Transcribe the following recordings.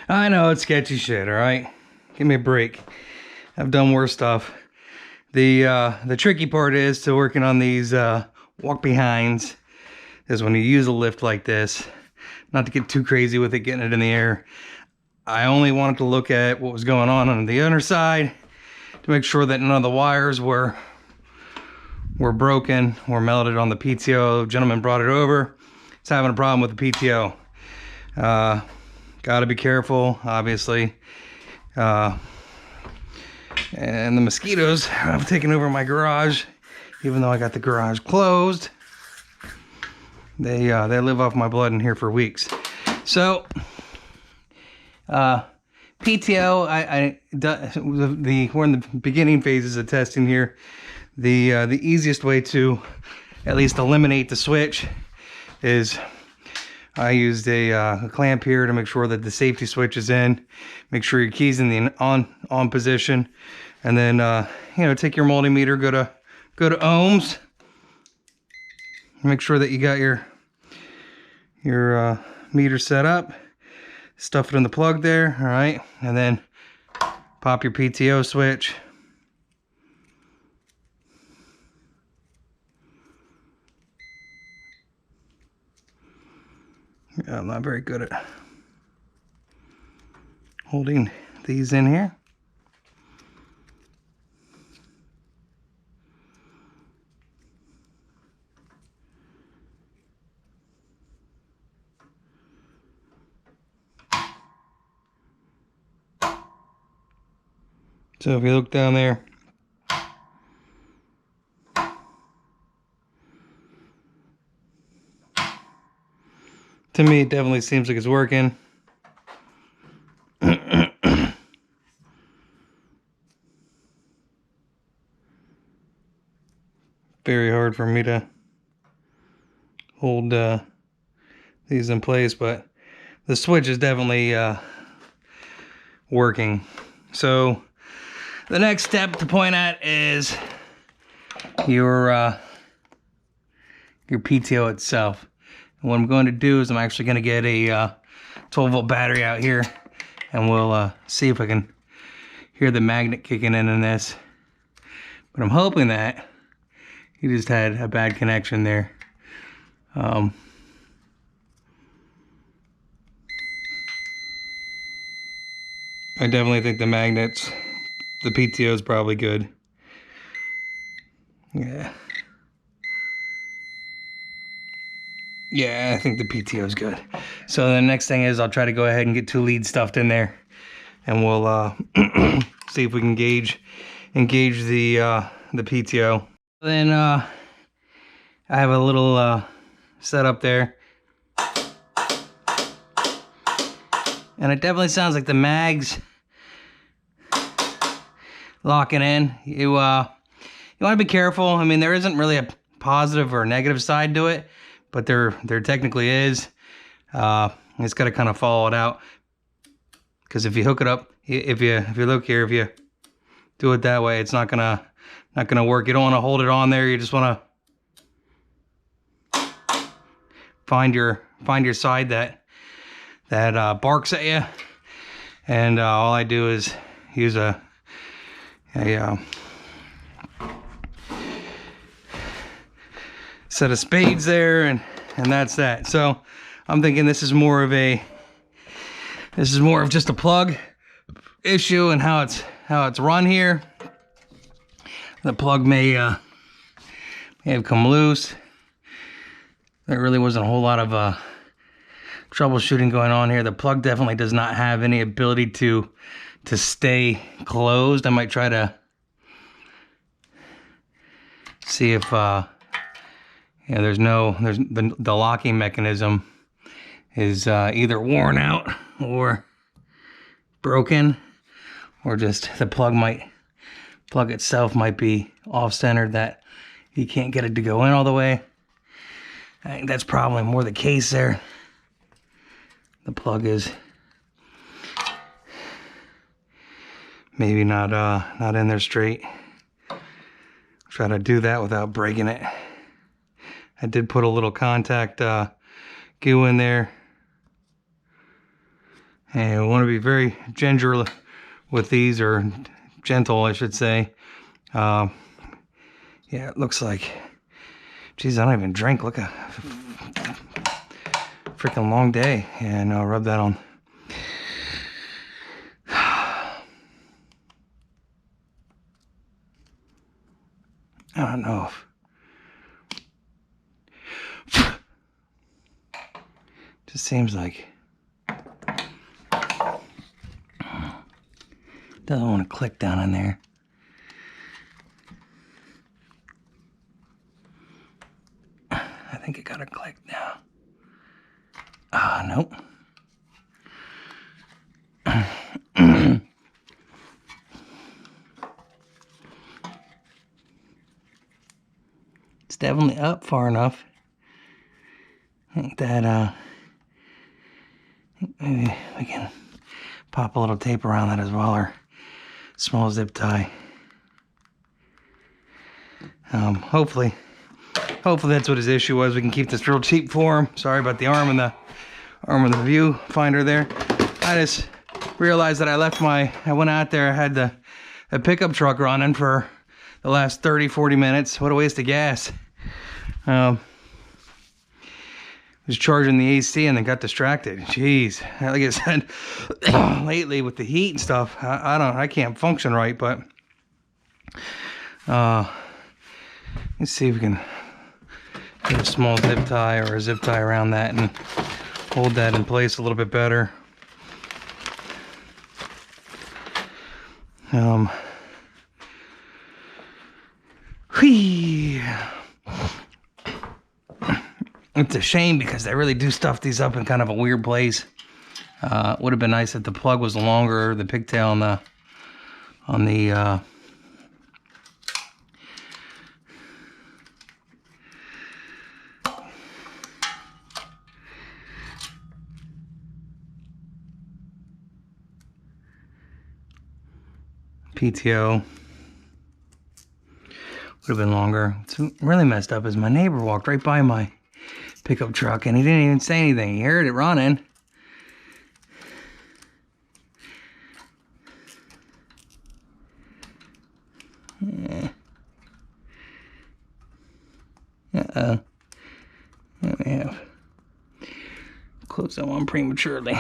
I know it's sketchy shit, all right? Give me a break. I've done worse stuff. The tricky part is to working on these walk behinds is when you use a lift like this, not to get too crazy with it, getting it in the air. I only wanted to look at what was going on the underside to make sure that none of the wires were broken or melted on the PTO. The gentleman brought it over. It's having a problem with the PTO. Gotta be careful, obviously. And the mosquitoes have taken over my garage, even though I got the garage closed. They live off my blood in here for weeks. So, PTO, we're in the beginning phases of testing here. The easiest way to at least eliminate the switch is I used a clamp here to make sure that the safety switch is in. Make sure your key's in the on position, and then take your multimeter, go to ohms. Make sure that you got your meter set up. Stuff it in the plug there, all right, and then pop your PTO switch. Yeah, I'm not very good at holding these in here. So if you look down there, to me it definitely seems like it's working. Very hard for me to hold these in place, but the switch is definitely working. So the next step to point at is your PTO itself. And what I'm going to do is I'm actually going to get a 12-volt battery out here, and we'll see if I can hear the magnet kicking in this. But I'm hoping that he just had a bad connection there. I definitely think the magnets, the PTO is probably good. Yeah. Yeah, I think the PTO is good. So the next thing is I'll try to go ahead and get 2 leads stuffed in there, and we'll see if we can engage the PTO. Then I have a little setup there, and it definitely sounds like the mags locking in. You want to be careful. I mean, there isn't really a positive or negative side to it, but there technically is. It's got to kind of follow it out, because if you hook it up, if you look here, if you do it that way, it's not gonna work. You don't want to hold it on there. You just want to find your side that barks at you. And all I do is use a set of spades there, and that's that. So I'm thinking this is more of just a plug issue and how it's run here. The plug may have come loose. There really wasn't a whole lot of troubleshooting going on here. The plug definitely does not have any ability to stay closed. I might try to see if the locking mechanism is either worn out or broken, or just the plug itself might be off-centered, that you can't get it to go in all the way. I think that's probably more the case there. The plug is maybe not in there straight. Try to do that without breaking it. I did put a little contact goo in there, And we want to be very ginger with these, or gentle, I should say. Yeah, it looks like, geez, I don't even drink. Look, a freaking long day. And I'll rub that on. I don't know if, just seems like doesn't want to click down in there. I think it got to click now. Nope. It's definitely up far enough. I think that maybe we can pop a little tape around that as well, or small zip tie. Hopefully that's what his issue was. We can keep this real cheap for him. Sorry about the arm and the viewfinder there. I just realized that I went out there, I had a pickup truck running for the last 30-40 minutes. What a waste of gas. Was charging the AC and then got distracted. Jeez, like I said, lately with the heat and stuff, I can't function right. But let's see if we can get a small zip tie or a zip tie around that and hold that in place a little bit better. It's a shame because they really do stuff these up in kind of a weird place. Would have been nice if the plug was longer, the pigtail on the PTO would have been longer. What's really messed up is my neighbor walked right by my pickup truck and he didn't even say anything. He heard it running. Uh-oh. Let me have close that one prematurely.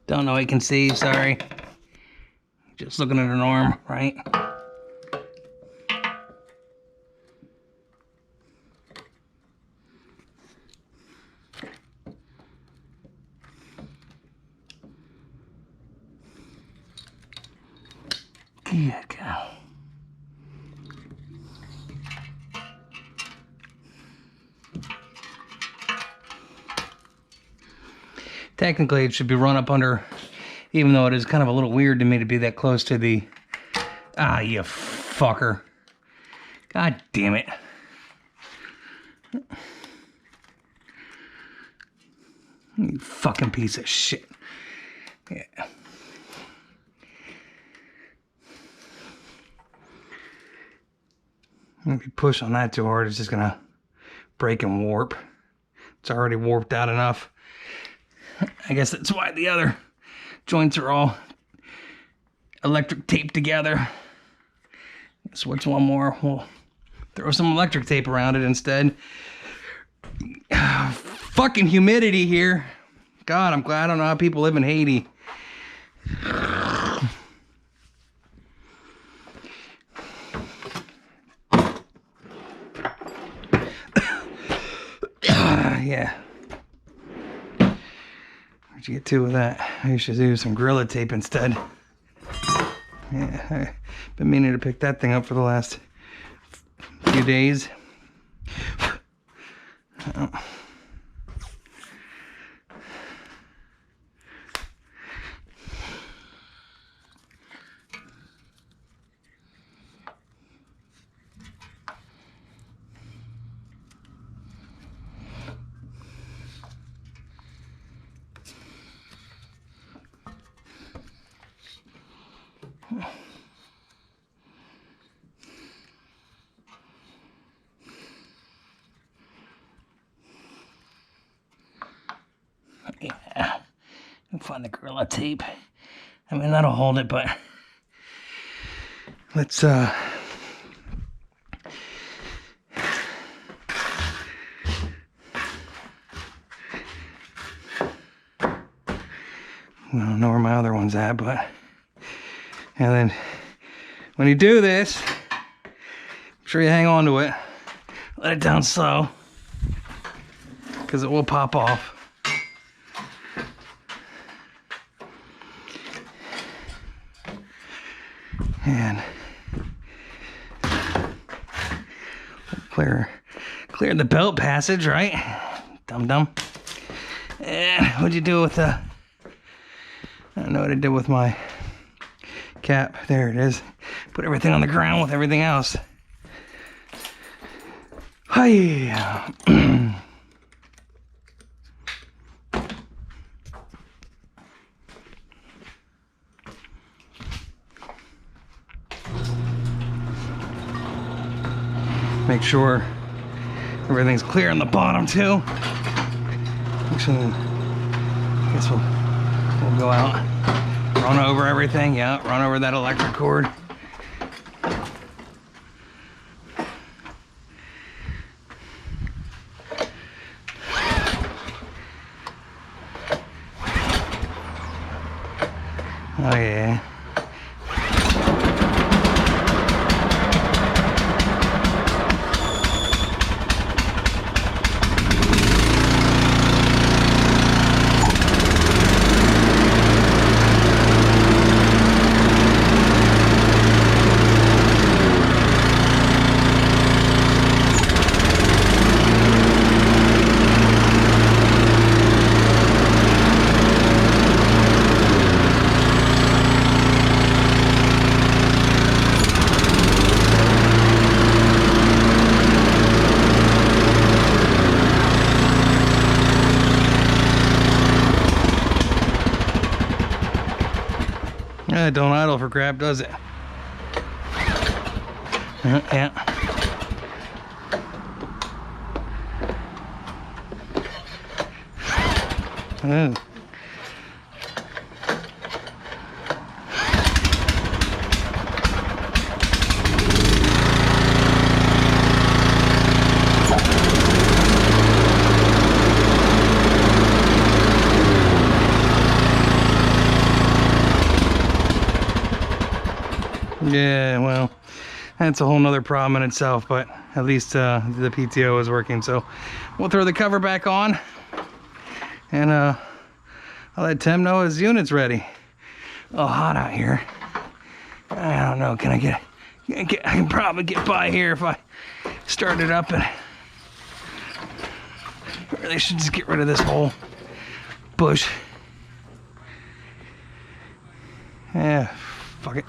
Don't know I can see, sorry. Just looking at an arm, right? Good cow. Technically, it should be run up under, even though it is kind of a little weird to me to be that close to the... Ah, you fucker. God damn it. You fucking piece of shit. Yeah. If you push on that too hard, it's just gonna break and warp. It's already warped out enough. I guess that's why the other joints are all electric taped together. Switch one more. We'll throw some electric tape around it instead. Fucking humidity here. God, I'm glad I don't know how people live in Haiti. Yeah. Where'd you get to with that? I should do some Gorilla Tape instead. Yeah, I've been meaning to pick that thing up for the last few days. Oh. Find the Gorilla Tape. I mean, that'll hold it, but let's I don't know where my other one's at, but and then when you do this, make sure you hang on to it. Let it down slow, because it will pop off. And clear the belt passage, right? Dum-dum. And what'd you do with the... I don't know what I did with my cap. There it is. Put everything on the ground with everything else. Hi. Make sure everything's clear on the bottom too. Actually, I guess we'll go out, run over everything. Yeah, run over that electric cord. Oh yeah. It don't idle for crap, does it? Yeah. Oh. Yeah, well, that's a whole nother problem in itself, but at least the PTO is working. So we'll throw the cover back on, and I'll let Tim know his unit's ready. Oh, hot out here. I don't know, can I can probably get by here if I start it up, and I really should just get rid of this whole bush. Yeah, fuck it.